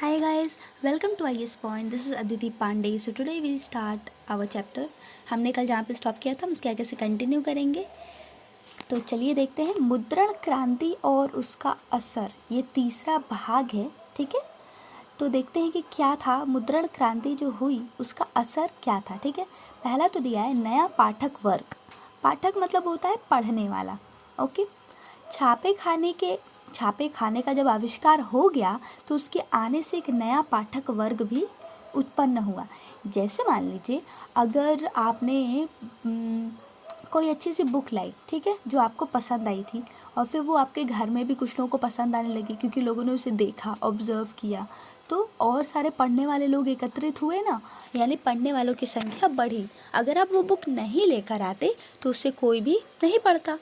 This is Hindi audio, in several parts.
Hi guys, welcome to IS Point. This is Aditi Pandey. So today we start our chapter. हमने कल जहाँ पे स्टॉप किया था हम उसके आगे से कंटिन्यू करेंगे. तो चलिए देखते हैं मुद्रण क्रांति और उसका असर. ये तीसरा भाग है, ठीक है. तो देखते हैं कि क्या था मुद्रण क्रांति जो हुई उसका असर क्या था, ठीक है. पहला तो दिया है नया पाठक वर्ग. पाठक मतलब होता है पढ़ने वाला, ओके. छापे खाने का जब आविष्कार हो गया तो उसके आने से एक नया पाठक वर्ग भी उत्पन्न हुआ. जैसे मान लीजिए अगर आपने कोई अच्छी सी बुक लाई, ठीक है, जो आपको पसंद आई थी और फिर वो आपके घर में भी कुछ लोगों को पसंद आने लगी क्योंकि लोगों ने उसे देखा, ऑब्ज़र्व किया, तो और सारे पढ़ने वाले लोग एकत्रित हुए ना, यानी पढ़ने वालों की संख्या बढ़ी. अगर आप वो बुक नहीं लेकर आते तो उसे कोई भी नहीं पढ़ता.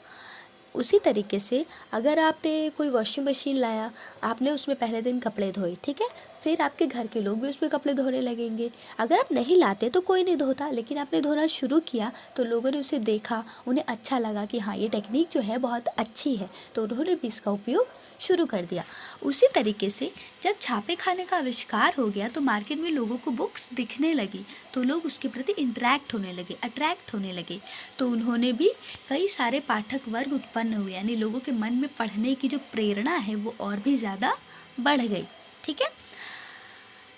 उसी तरीके से अगर आपने कोई वॉशिंग मशीन लाया, आपने उसमें पहले दिन कपड़े धोए, ठीक है, फिर आपके घर के लोग भी उसमें कपड़े धोने लगेंगे. अगर आप नहीं लाते तो कोई नहीं धोता, लेकिन आपने धोना शुरू किया तो लोगों ने उसे देखा, उन्हें अच्छा लगा कि हाँ ये टेक्निक जो है बहुत अच्छी है, तो उन्होंने भी इसका उपयोग शुरू कर दिया. उसी तरीके से जब छापे खाने का आविष्कार हो गया तो मार्केट में लोगों को बुक्स दिखने लगी, तो लोग उसके प्रति इंटरेक्ट होने लगे, अट्रैक्ट होने लगे. तो उन्होंने भी कई सारे पाठक वर्ग उत्पन्न हुए, यानी लोगों के मन में पढ़ने की जो प्रेरणा है वो और भी ज़्यादा बढ़ गई, ठीक है.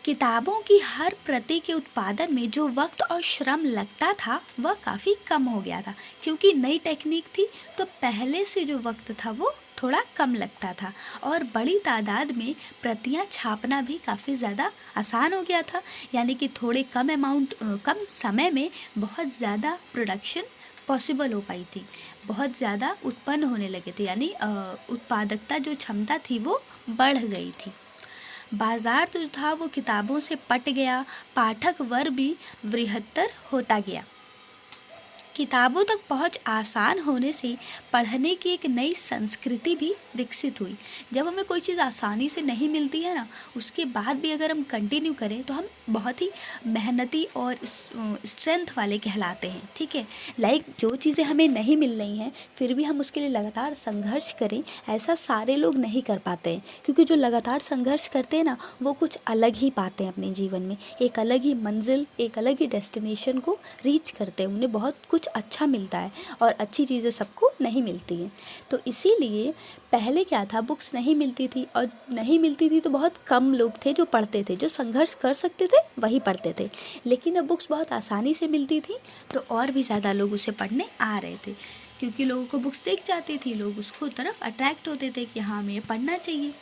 किताबों की हर प्रति के उत्पादन में जो वक्त और श्रम लगता था वह काफ़ी कम हो गया था, क्योंकि नई टेक्निक थी तो पहले से जो वक्त था वो थोड़ा कम लगता था और बड़ी तादाद में प्रतियां छापना भी काफ़ी ज़्यादा आसान हो गया था. यानी कि थोड़े कम समय में बहुत ज़्यादा प्रोडक्शन पॉसिबल हो पाई थी, बहुत ज़्यादा उत्पन्न होने लगे थे, यानी उत्पादकता जो क्षमता थी वो बढ़ गई थी. बाजार जो था वो किताबों से पट गया, पाठक वर्ग भी वृहत्तर होता गया. किताबों तक पहुंच आसान होने से पढ़ने की एक नई संस्कृति भी विकसित हुई. जब हमें कोई चीज़ आसानी से नहीं मिलती है ना, उसके बाद भी अगर हम कंटिन्यू करें तो हम बहुत ही मेहनती और स्ट्रेंथ वाले कहलाते हैं, ठीक है. लाइक जो चीज़ें हमें नहीं मिल रही हैं फिर भी हम उसके लिए लगातार संघर्ष करें, ऐसा सारे लोग नहीं कर पाते हैं, क्योंकि जो लगातार संघर्ष करते हैं ना वो कुछ अलग ही पाते हैं अपने जीवन में, एक अलग ही मंजिल, एक अलग ही डेस्टिनेशन को रीच करते हैं. उन्हें बहुत कुछ अच्छा मिलता है और अच्छी चीज़ें सबको नहीं मिलती हैं. तो इसीलिए पहले क्या था, बुक्स नहीं मिलती थी और नहीं मिलती थी तो बहुत कम लोग थे जो पढ़ते थे, जो संघर्ष कर सकते थे वही पढ़ते थे. लेकिन अब बुक्स बहुत आसानी से मिलती थी तो और भी ज़्यादा लोग उसे पढ़ने आ रहे थे, क्योंकि लोगों को बुक्स दिख जाती थी, लोग उसको तरफ अट्रैक्ट होते थे कि हाँ हमें ये पढ़ना चाहिए,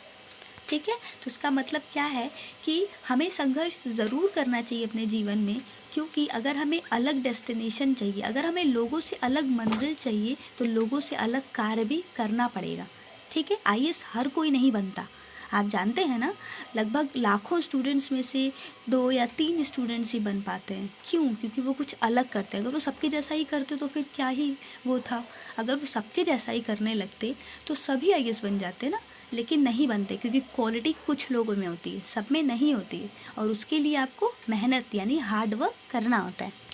ठीक है. तो इसका मतलब क्या है कि हमें संघर्ष ज़रूर करना चाहिए अपने जीवन में, क्योंकि अगर हमें अलग डेस्टिनेशन चाहिए, अगर हमें लोगों से अलग मंजिल चाहिए तो लोगों से अलग कार्य भी करना पड़ेगा, ठीक है. आईएएस हर कोई नहीं बनता, आप जानते हैं ना, लगभग लाखों स्टूडेंट्स में से 2 या 3 स्टूडेंट्स ही बन पाते हैं. क्यों? क्योंकि वो कुछ अलग करते हैं. अगर वो सबके जैसा ही करते तो फिर क्या ही वो था. अगर वो सबके जैसा ही करने लगते तो सभी आईएएस बन जाते ना, लेकिन नहीं बनते, क्योंकि क्वालिटी कुछ लोगों में होती है, सब में नहीं होती है, और उसके लिए आपको मेहनत यानी हार्ड वर्क करना होता है.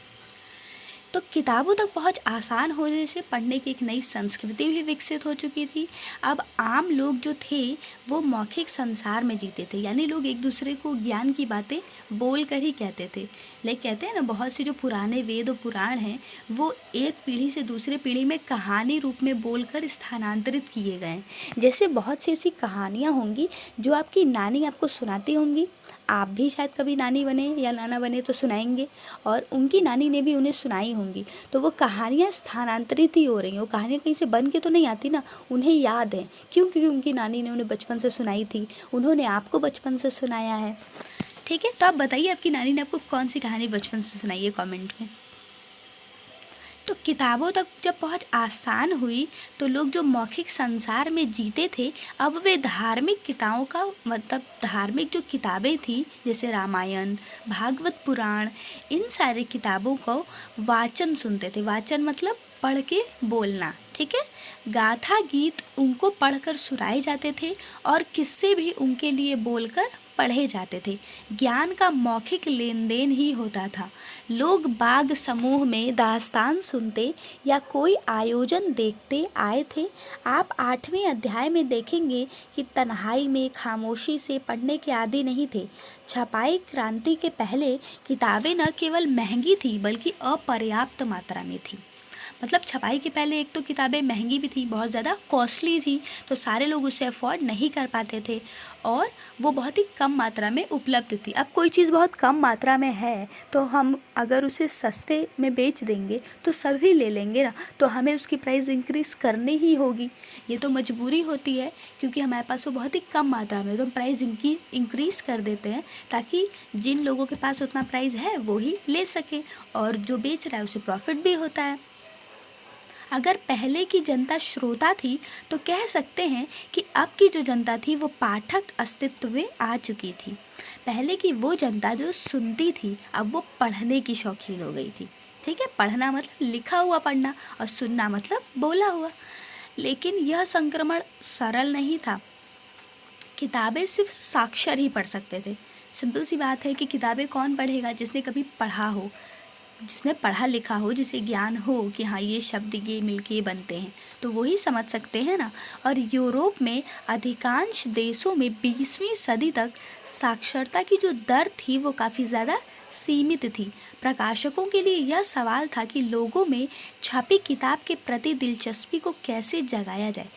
तो किताबों तक पहुंच आसान होने से पढ़ने की एक नई संस्कृति भी विकसित हो चुकी थी. अब आम लोग जो थे वो मौखिक संसार में जीते थे, यानी लोग एक दूसरे को ज्ञान की बातें बोल कर ही कहते थे. लाइक कहते हैं ना, बहुत से जो पुराने वेद और पुराण हैं वो एक पीढ़ी से दूसरे पीढ़ी में कहानी रूप में बोलकर स्थानांतरित किए गए हैं. जैसे बहुत सी ऐसी कहानियाँ होंगी जो आपकी नानी आपको सुनाती होंगी, आप भी शायद कभी नानी बने या नाना बने तो सुनाएंगे, और उनकी नानी ने भी उन्हें सुनाई होंगी. तो वो कहानियाँ स्थानांतरित ही हो रही हैं, वो कहानियाँ कहीं से बन के तो नहीं आती ना, उन्हें याद है. क्यों? क्योंकि उनकी नानी ने उन्हें बचपन से सुनाई थी, उन्होंने आपको बचपन से सुनाया है, ठीक है. तो आप बताइए आपकी नानी ने आपको कौन सी कहानी बचपन से सुनाई है कमेंट में. तो किताबों तक जब पहुंच आसान हुई तो लोग जो मौखिक संसार में जीते थे अब वे धार्मिक किताबों का मतलब धार्मिक जो किताबें थी जैसे रामायण, भागवत पुराण, इन सारी किताबों को वाचन सुनते थे. वाचन मतलब पढ़ के बोलना, ठीक है. गाथा गीत उनको पढ़कर सुनाए जाते थे और किस्से भी उनके लिए बोलकर पढ़े जाते थे। ज्ञान का मौखिक लेन देन ही होता था। लोग बाग समूह में दास्तान सुनते या कोई आयोजन देखते आए थे। आप 8वें अध्याय में देखेंगे कि तन्हाई में खामोशी से पढ़ने के आदी नहीं थे। छपाई क्रांति के पहले किताबें न केवल महंगी थी बल्कि अपर्याप्त मात्रा में थी। मतलब छपाई के पहले एक तो किताबें महंगी भी थी, बहुत ज़्यादा कॉस्टली थी, तो सारे लोग उसे अफोर्ड नहीं कर पाते थे और वो बहुत ही कम मात्रा में उपलब्ध थी। अब कोई चीज़ बहुत कम मात्रा में है तो हम अगर उसे सस्ते में बेच देंगे तो सभी ले लेंगे ना, तो हमें उसकी प्राइस इंक्रीज़ करनी ही होगी। ये तो मजबूरी होती है क्योंकि हमारे पास वो बहुत ही कम मात्रा में, तो हम प्राइस इंक्रीज़ कर देते हैं ताकि जिन लोगों के पास उतना प्राइस है वो ही ले सकें और जो बेच रहा है उसे प्रॉफिट भी होता है। अगर पहले की जनता श्रोता थी तो कह सकते हैं कि अब की जो जनता थी वो पाठक अस्तित्व में आ चुकी थी। पहले की वो जनता जो सुनती थी अब वो पढ़ने की शौकीन हो गई थी। ठीक है, पढ़ना मतलब लिखा हुआ पढ़ना और सुनना मतलब बोला हुआ। लेकिन यह संक्रमण सरल नहीं था। किताबें सिर्फ साक्षर ही पढ़ सकते थे। सिंपल सी बात है कि किताबें कौन पढ़ेगा? जिसने कभी पढ़ा हो, जिसने पढ़ा लिखा हो, जिसे ज्ञान हो कि हाँ ये शब्द ये मिलके बनते हैं, तो वही समझ सकते हैं ना। और यूरोप में अधिकांश देशों में 20वीं सदी तक साक्षरता की जो दर थी वो काफ़ी ज़्यादा सीमित थी। प्रकाशकों के लिए यह सवाल था कि लोगों में छपी किताब के प्रति दिलचस्पी को कैसे जगाया जाए।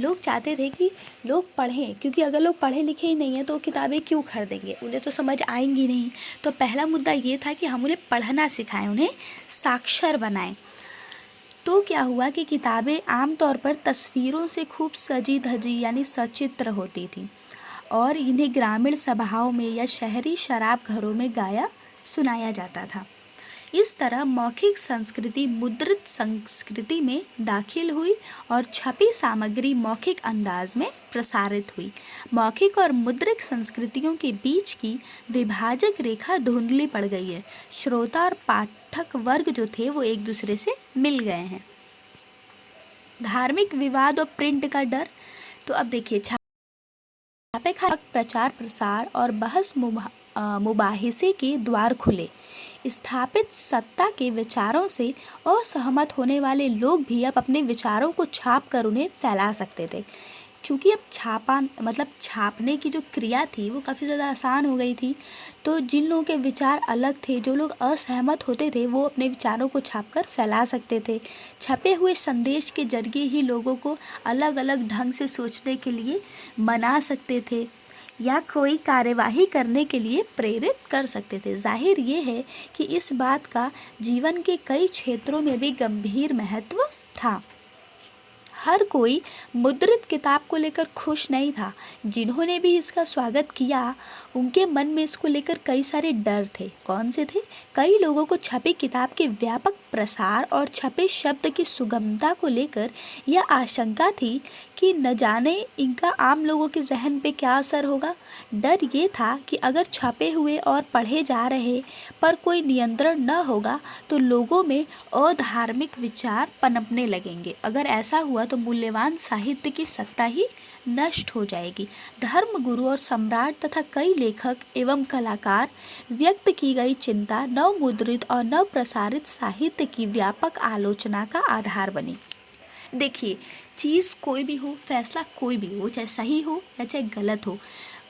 लोग चाहते थे कि लोग पढ़ें, क्योंकि अगर लोग पढ़े लिखे ही नहीं हैं तो किताबें क्यों खरीदेंगे, उन्हें तो समझ आएंगी नहीं। तो पहला मुद्दा ये था कि हम उन्हें पढ़ना सिखाएं, उन्हें साक्षर बनाएं। तो क्या हुआ कि किताबें आमतौर पर तस्वीरों से खूब सजी धजी यानी सचित्र होती थी और इन्हें ग्रामीण सभाओं में या शहरी शराब घरों में गाया सुनाया जाता था। इस तरह मौखिक संस्कृति मुद्रित संस्कृति में दाखिल हुई और छपी सामग्री मौखिक अंदाज में प्रसारित हुई। मौखिक और मुद्रित संस्कृतियों के बीच की विभाजक रेखा धुंधली पड़ गई है। श्रोता और पाठक वर्ग जो थे वो एक दूसरे से मिल गए हैं। धार्मिक विवाद और प्रिंट का डर। तो अब देखिए, छापे खाक प्रचार प्रसार और बहस मुबाहिसे के द्वार खुले। स्थापित सत्ता के विचारों से असहमत होने वाले लोग भी अब अपने विचारों को छाप कर उन्हें फैला सकते थे। चूँकि अब छापने की जो क्रिया थी वो काफ़ी ज़्यादा आसान हो गई थी, तो जिन लोगों के विचार अलग थे, जो लोग असहमत होते थे, वो अपने विचारों को छापकर फैला सकते थे। छपे हुए संदेश के जरिए ही लोगों को अलग अलग ढंग से सोचने के लिए मना सकते थे या कोई कार्यवाही करने के लिए प्रेरित कर सकते थे। जाहिर ये है कि इस बात का जीवन के कई क्षेत्रों में भी गंभीर महत्व था। हर कोई मुद्रित किताब को लेकर खुश नहीं था। जिन्होंने भी इसका स्वागत किया उनके मन में इसको लेकर कई सारे डर थे। कौन से थे? कई लोगों को छपी किताब के व्यापक प्रसार और छपे शब्द की सुगमता को लेकर यह आशंका थी कि न जाने इनका आम लोगों के जहन पे क्या असर होगा। डर ये था कि अगर छपे हुए और पढ़े जा रहे पर कोई नियंत्रण न होगा तो लोगों में अधार्मिक विचार पनपने लगेंगे। अगर ऐसा हुआ तो मूल्यवान साहित्य की सत्ता ही नष्ट हो जाएगी। धर्मगुरु और सम्राट तथा कई लेखक एवं कलाकार व्यक्त की गई चिंता नवमुद्रित और नव प्रसारित साहित्य की व्यापक आलोचना का आधार बनी। देखिए, चीज़ कोई भी हो, फैसला कोई भी हो, चाहे सही हो या चाहे गलत हो,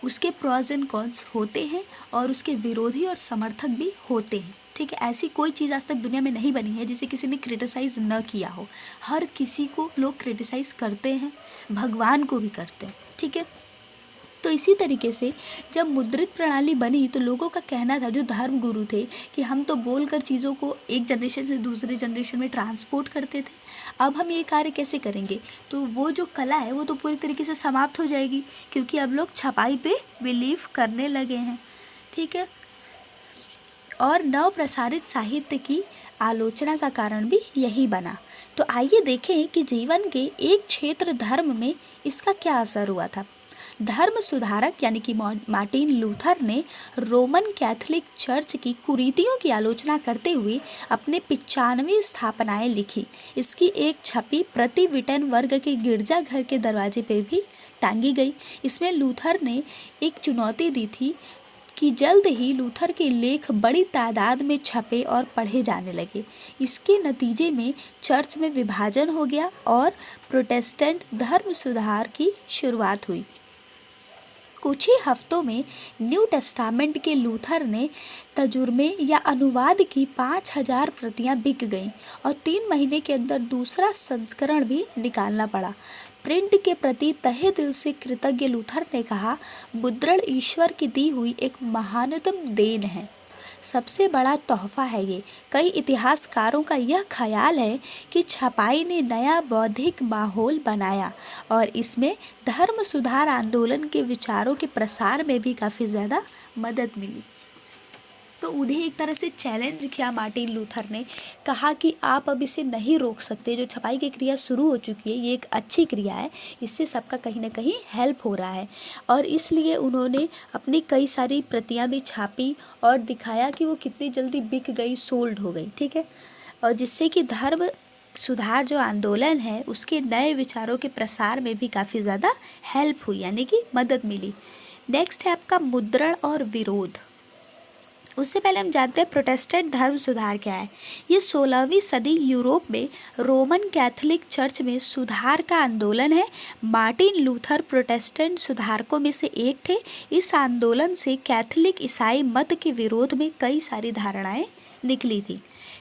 उसके प्रॉज एंड कॉन्स होते हैं और उसके विरोधी और समर्थक भी होते हैं। ठीक है, ऐसी कोई चीज़ आज तक दुनिया में नहीं बनी है जिसे किसी ने क्रिटिसाइज़ न किया हो। हर किसी को लोग क्रिटिसाइज़ करते हैं, भगवान को भी करते हैं। ठीक है, तो इसी तरीके से जब मुद्रित प्रणाली बनी तो लोगों का कहना था, जो धर्म गुरु थे, कि हम तो बोलकर चीज़ों को एक जनरेशन से दूसरे जनरेशन में ट्रांसपोर्ट करते थे, अब हम ये कार्य कैसे करेंगे? तो वो जो कला है वो तो पूरी तरीके से समाप्त हो जाएगी, क्योंकि अब लोग छपाई पे बिलीव करने लगे हैं। ठीक है, और नव प्रसारित साहित्य की आलोचना का कारण भी यही बना। तो आइए देखें कि जीवन के एक क्षेत्र धर्म में इसका क्या असर हुआ था। धर्म सुधारक यानी कि मार्टिन लूथर ने रोमन कैथोलिक चर्च की कुरीतियों की आलोचना करते हुए अपने 95 स्थापनाएं लिखी। इसकी एक छपी प्रति विटेनबर्ग के गिरजाघर के दरवाजे पे भी टांगी गई। इसमें लूथर ने एक चुनौती दी थी कि जल्द ही लूथर के लेख बड़ी तादाद में छपे और पढ़े जाने लगे। इसके नतीजे में चर्च में विभाजन हो गया और प्रोटेस्टेंट धर्म सुधार की शुरुआत हुई। कुछ ही हफ्तों में न्यू टेस्टामेंट के लूथर ने तर्जुमे या अनुवाद की 5000 प्रतियां बिक गईं और 3 महीने के अंदर दूसरा संस्करण भी निकालना पड़ा। प्रिंट के प्रति तहे दिल से कृतज्ञ लूथर ने कहा, मुद्रण ईश्वर की दी हुई एक महानतम देन है, सबसे बड़ा तोहफा है ये। कई इतिहासकारों का यह ख्याल है कि छपाई ने नया बौद्धिक माहौल बनाया और इसमें धर्म सुधार आंदोलन के विचारों के प्रसार में भी काफ़ी ज़्यादा मदद मिली। तो उन्हें एक तरह से चैलेंज किया मार्टिन लूथर ने, कहा कि आप अब इसे नहीं रोक सकते, जो छपाई की क्रिया शुरू हो चुकी है ये एक अच्छी क्रिया है, इससे सबका कहीं ना कहीं हेल्प हो रहा है। और इसलिए उन्होंने अपनी कई सारी प्रतियां भी छापी और दिखाया कि वो कितनी जल्दी बिक गई, सोल्ड हो गई, ठीक है। और जिससे कि धर्म सुधार जो आंदोलन है उसके नए विचारों के प्रसार में भी काफ़ी ज़्यादा हेल्प हुई, यानी कि मदद मिली। नेक्स्ट है आपका मुद्रण और विरोध। उससे पहले हम जानते हैं प्रोटेस्टेंट धर्म सुधार क्या है। ये 16वीं सदी यूरोप में रोमन कैथोलिक चर्च में सुधार का आंदोलन है। मार्टिन लूथर प्रोटेस्टेंट सुधारकों में से एक थे। इस आंदोलन से कैथोलिक ईसाई मत के विरोध में कई सारी धारणाएं निकली थी।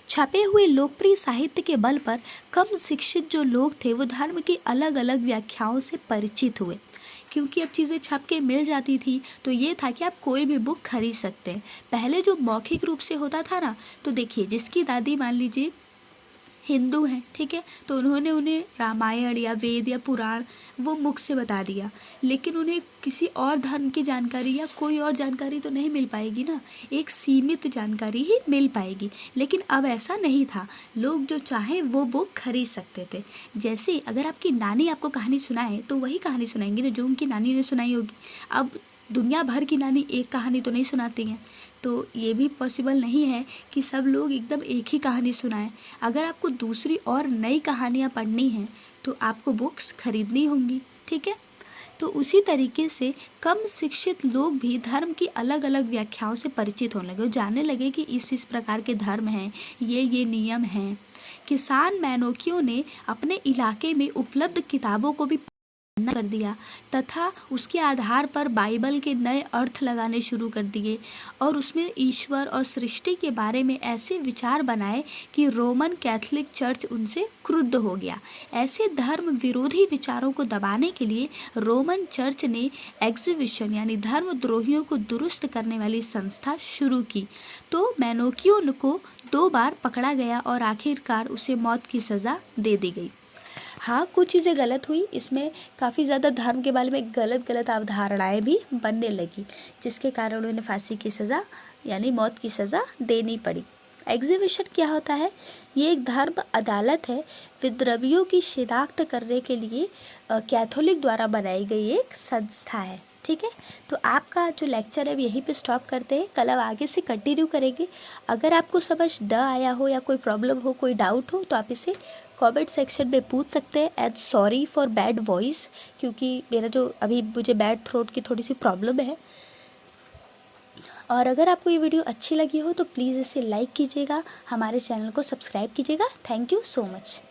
छपे हुए लोकप्रिय साहित्य के बल पर कम शिक्षित जो लोग थे वो धर्म की अलग अलग व्याख्याओं से परिचित हुए, क्योंकि अब चीज़ें छप के मिल जाती थी तो ये था कि आप कोई भी बुक खरीद सकते हैं। पहले जो मौखिक रूप से होता था ना, तो देखिए जिसकी दादी मान लीजिए हिंदू हैं, ठीक है, तो उन्होंने उन्हें रामायण या वेद या पुराण वो मुख से बता दिया, लेकिन उन्हें किसी और धर्म की जानकारी या कोई और जानकारी तो नहीं मिल पाएगी ना, एक सीमित जानकारी ही मिल पाएगी। लेकिन अब ऐसा नहीं था, लोग जो चाहे वो बुक खरीद सकते थे। जैसे अगर आपकी नानी आपको कहानी सुनाए तो वही कहानी सुनाएंगी ना जो उनकी नानी ने सुनाई होगी। अब दुनिया भर की नानी एक कहानी तो नहीं सुनाती हैं, तो ये भी पॉसिबल नहीं है कि सब लोग एकदम एक ही कहानी सुनाएं। अगर आपको दूसरी और नई कहानियाँ पढ़नी हैं तो आपको बुक्स खरीदनी होंगी, ठीक है। तो उसी तरीके से कम शिक्षित लोग भी धर्म की अलग अलग व्याख्याओं से परिचित होने लगे, जानने लगे कि इस प्रकार के धर्म हैं, ये नियम हैं। किसान मैनोकियों ने अपने इलाके में उपलब्ध किताबों को भी कर दिया तथा उसके आधार पर बाइबल के नए अर्थ लगाने शुरू कर दिए और उसमें ईश्वर और सृष्टि के बारे में ऐसे विचार बनाए कि रोमन कैथोलिक चर्च उनसे क्रुद्ध हो गया। ऐसे धर्म विरोधी विचारों को दबाने के लिए रोमन चर्च ने एग्जीबिशन यानी धर्मद्रोहियों को दुरुस्त करने वाली संस्था शुरू की। तो मैनोकियो को 2 बार पकड़ा गया और आखिरकार उसे मौत की सज़ा दे दी गई। हाँ, कुछ चीज़ें गलत हुई, इसमें काफ़ी ज़्यादा धर्म के बारे में गलत अवधारणाएं भी बनने लगी, जिसके कारण उन्हें फांसी की सज़ा यानी मौत की सज़ा देनी पड़ी। एग्जीबिशन क्या होता है? ये एक धर्म अदालत है, विद्रोहियों की शिनाख्त करने के लिए कैथोलिक द्वारा बनाई गई एक संस्था है, ठीक है। तो आपका जो लेक्चर है अब यहीं पे स्टॉप करते हैं, कल अब आगे से कंटिन्यू करेंगे। अगर आपको समझ न आया हो या कोई प्रॉब्लम हो, कोई डाउट हो तो आप इसे कमेंट सेक्शन में पूछ सकते हैं। And sorry for bad voice, क्योंकि मेरा जो अभी मुझे बैड थ्रोट की थोड़ी सी प्रॉब्लम है। और अगर आपको ये वीडियो अच्छी लगी हो तो प्लीज़ इसे लाइक कीजिएगा, हमारे चैनल को सब्सक्राइब कीजिएगा। Thank you so much.